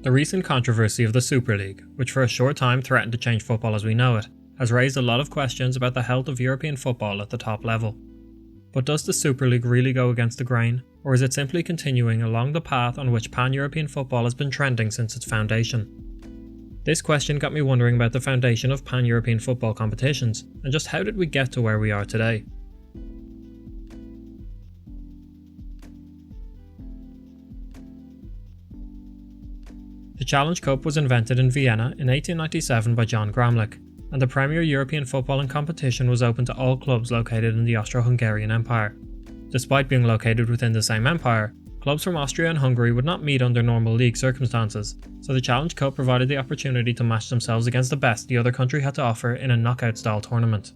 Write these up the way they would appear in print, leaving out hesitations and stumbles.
The recent controversy of the Super League, which for a short time threatened to change football as we know it, has raised a lot of questions about the health of European football at the top level. But does the Super League really go against the grain, or is it simply continuing along the path on which pan-European football has been trending since its foundation? This question got me wondering about the foundation of pan-European football competitions, and just how did we get to where we are today? The Challenge Cup was invented in Vienna in 1897 by John Gramlich, and the premier European footballing competition was open to all clubs located in the Austro-Hungarian Empire. Despite being located within the same empire, clubs from Austria and Hungary would not meet under normal league circumstances, so the Challenge Cup provided the opportunity to match themselves against the best the other country had to offer in a knockout-style tournament.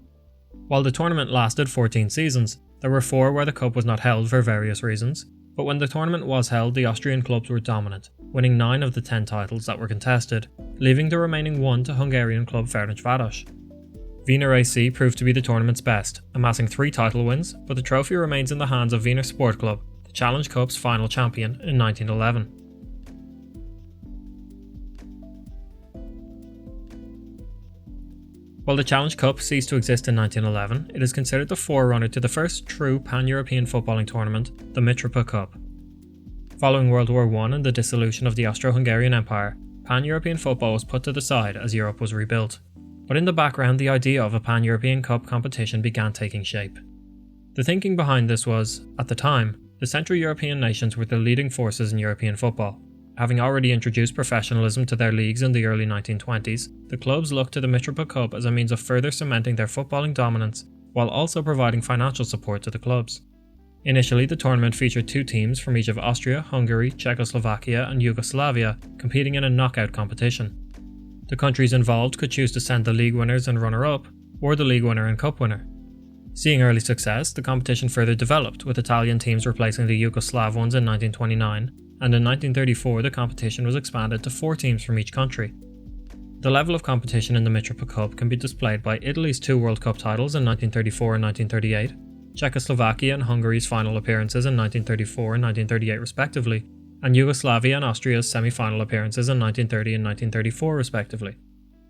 While the tournament lasted 14 seasons, there were 4 where the cup was not held for various reasons, but when the tournament was held, the Austrian clubs were dominant, winning 9 of the 10 titles that were contested, leaving the remaining 1 to Hungarian club Ferencváros. Wiener AC proved to be the tournament's best, amassing 3 title wins, but the trophy remains in the hands of Wiener Sport Club, the Challenge Cup's final champion in 1911. While the Challenge Cup ceased to exist in 1911, it is considered the forerunner to the first true pan-European footballing tournament, the Mitropa Cup. Following World War I and the dissolution of the Austro-Hungarian Empire, pan-European football was put to the side as Europe was rebuilt. But in the background, the idea of a pan-European Cup competition began taking shape. The thinking behind this was, at the time, the Central European nations were the leading forces in European football. Having already introduced professionalism to their leagues in the early 1920s, the clubs looked to the Mitropa Cup as a means of further cementing their footballing dominance, while also providing financial support to the clubs. Initially, the tournament featured 2 teams from each of Austria, Hungary, Czechoslovakia and Yugoslavia competing in a knockout competition. The countries involved could choose to send the league winners and runner-up, or the league winner and cup winner. Seeing early success, the competition further developed, with Italian teams replacing the Yugoslav ones in 1929, and in 1934 the competition was expanded to 4 teams from each country. The level of competition in the Mitropa Cup can be displayed by Italy's 2 World Cup titles in 1934 and 1938, Czechoslovakia and Hungary's final appearances in 1934 and 1938 respectively, and Yugoslavia and Austria's semi-final appearances in 1930 and 1934 respectively.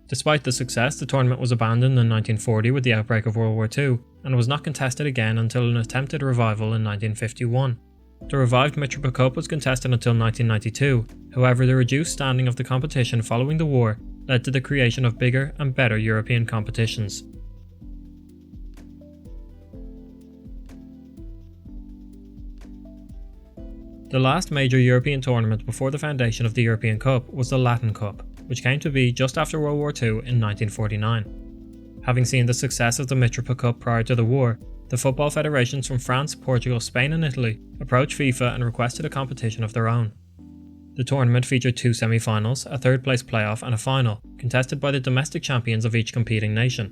Despite the success, the tournament was abandoned in 1940 with the outbreak of World War II, and was not contested again until an attempted revival in 1951. The revived Mitropa Cup was contested until 1992, however the reduced standing of the competition following the war led to the creation of bigger and better European competitions. The last major European tournament before the foundation of the European Cup was the Latin Cup, which came to be just after World War II in 1949. Having seen the success of the Mitropa Cup prior to the war, the football federations from France, Portugal, Spain and Italy approached FIFA and requested a competition of their own. The tournament featured 2 semi-finals, a third-place playoff and a final, contested by the domestic champions of each competing nation.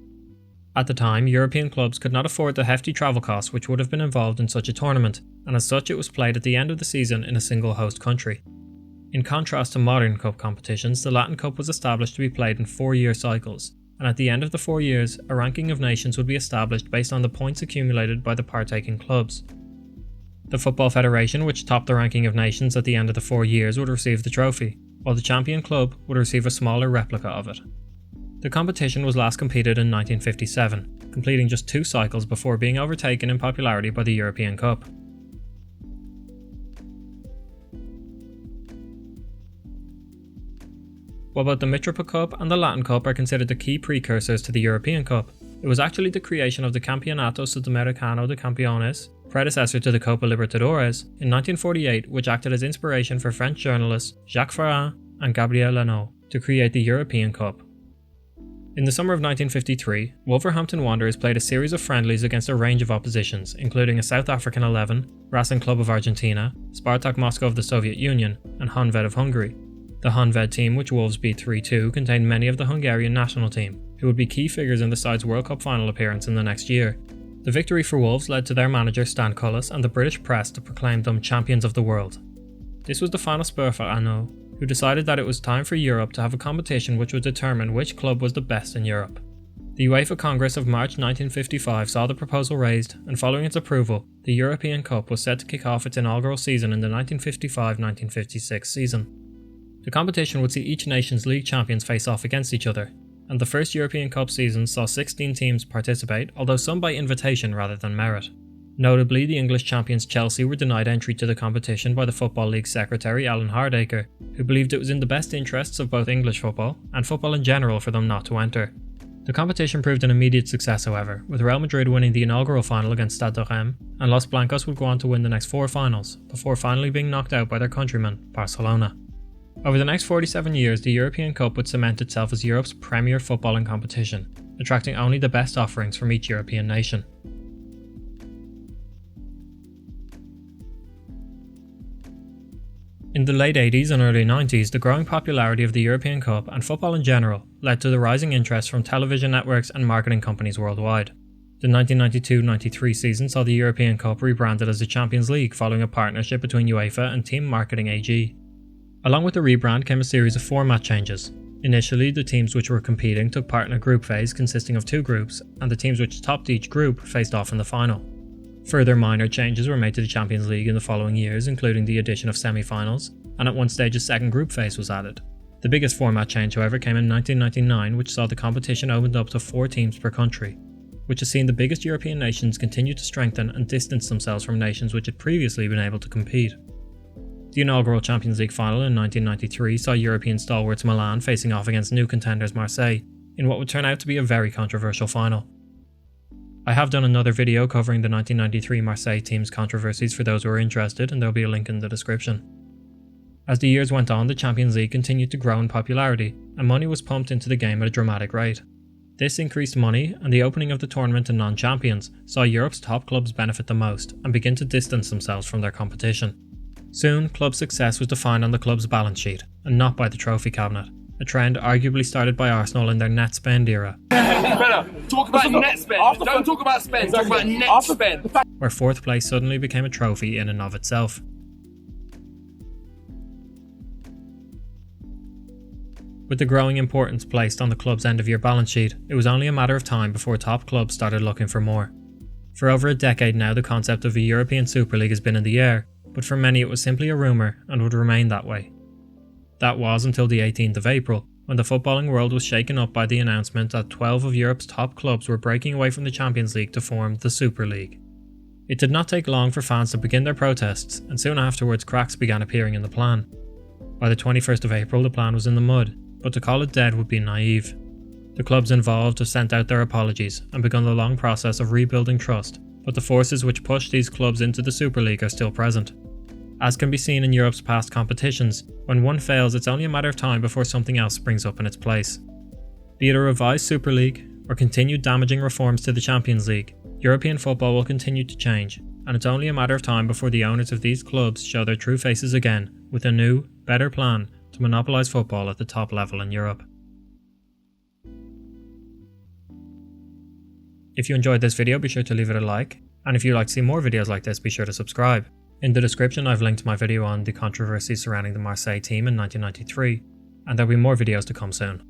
At the time, European clubs could not afford the hefty travel costs which would have been involved in such a tournament, and as such it was played at the end of the season in a single host country. In contrast to modern cup competitions, the Latin Cup was established to be played in 4-year cycles, and at the end of the 4 years, a ranking of nations would be established based on the points accumulated by the partaking clubs. The Football Federation, which topped the ranking of nations at the end of the 4 years, would receive the trophy, while the champion club would receive a smaller replica of it. The competition was last competed in 1957, completing just 2 cycles before being overtaken in popularity by the European Cup. While both the Mitropa Cup and the Latin Cup are considered the key precursors to the European Cup, it was actually the creation of the Campeonato Sudamericano de Campeones, predecessor to the Copa Libertadores, in 1948 which acted as inspiration for French journalists Jacques Ferrand and Gabriel Lenoir to create the European Cup. In the summer of 1953, Wolverhampton Wanderers played a series of friendlies against a range of oppositions, including a South African 11, Racing Club of Argentina, Spartak Moscow of the Soviet Union, and Honved of Hungary. The Honved team, which Wolves beat 3-2, contained many of the Hungarian national team, who would be key figures in the side's World Cup final appearance in the next year. The victory for Wolves led to their manager Stan Cullis and the British press to proclaim them champions of the world. This was the final spur for Arnaud, who decided that it was time for Europe to have a competition which would determine which club was the best in Europe. The UEFA Congress of March 1955 saw the proposal raised, and following its approval, the European Cup was set to kick off its inaugural season in the 1955-1956 season. The competition would see each nation's league champions face off against each other, and the first European Cup season saw 16 teams participate, although some by invitation rather than merit. Notably, the English champions Chelsea were denied entry to the competition by the Football League secretary Alan Hardacre, who believed it was in the best interests of both English football and football in general for them not to enter. The competition proved an immediate success, however, with Real Madrid winning the inaugural final against Stade de Reims, and Los Blancos would go on to win the next 4 finals, before finally being knocked out by their countrymen, Barcelona. Over the next 47 years, the European Cup would cement itself as Europe's premier footballing competition, attracting only the best offerings from each European nation. In the late 80s and early 90s, the growing popularity of the European Cup and football in general led to the rising interest from television networks and marketing companies worldwide. The 1992-93 season saw the European Cup rebranded as the Champions League following a partnership between UEFA and Team Marketing AG. Along with the rebrand came a series of format changes. Initially, the teams which were competing took part in a group phase consisting of 2 groups, and the teams which topped each group faced off in the final. Further minor changes were made to the Champions League in the following years, including the addition of semi-finals, and at one stage a second group phase was added. The biggest format change, however, came in 1999, which saw the competition opened up to 4 teams per country, which has seen the biggest European nations continue to strengthen and distance themselves from nations which had previously been able to compete. The inaugural Champions League final in 1993 saw European stalwarts Milan facing off against new contenders Marseille, in what would turn out to be a very controversial final. I have done another video covering the 1993 Marseille team's controversies for those who are interested, and there will be a link in the description. As the years went on, the Champions League continued to grow in popularity, and money was pumped into the game at a dramatic rate. This increased money, and the opening of the tournament to non-champions, saw Europe's top clubs benefit the most, and begin to distance themselves from their competition. Soon, club success was defined on the club's balance sheet, and not by the trophy cabinet, a trend arguably started by Arsenal in their net spend era. Talk about net spend, don't talk about spend, talk about net spend. Where 4th place suddenly became a trophy in and of itself. With the growing importance placed on the club's end-of-year balance sheet, it was only a matter of time before top clubs started looking for more. For over a decade now, the concept of a European Super League has been in the air, but for many it was simply a rumour and would remain that way. That was until the 18th of April, when the footballing world was shaken up by the announcement that 12 of Europe's top clubs were breaking away from the Champions League to form the Super League. It did not take long for fans to begin their protests, and soon afterwards cracks began appearing in the plan. By the 21st of April the plan was in the mud, but to call it dead would be naive. The clubs involved have sent out their apologies and begun the long process of rebuilding trust, but the forces which pushed these clubs into the Super League are still present. As can be seen in Europe's past competitions, when one fails it's only a matter of time before something else springs up in its place. Be it a revised Super League, or continued damaging reforms to the Champions League, European football will continue to change, and it's only a matter of time before the owners of these clubs show their true faces again, with a new, better plan to monopolise football at the top level in Europe. If you enjoyed this video, be sure to leave it a like, and if you'd like to see more videos like this, be sure to subscribe. In the description I've linked my video on the controversy surrounding the Marseille team in 1993, and there'll be more videos to come soon.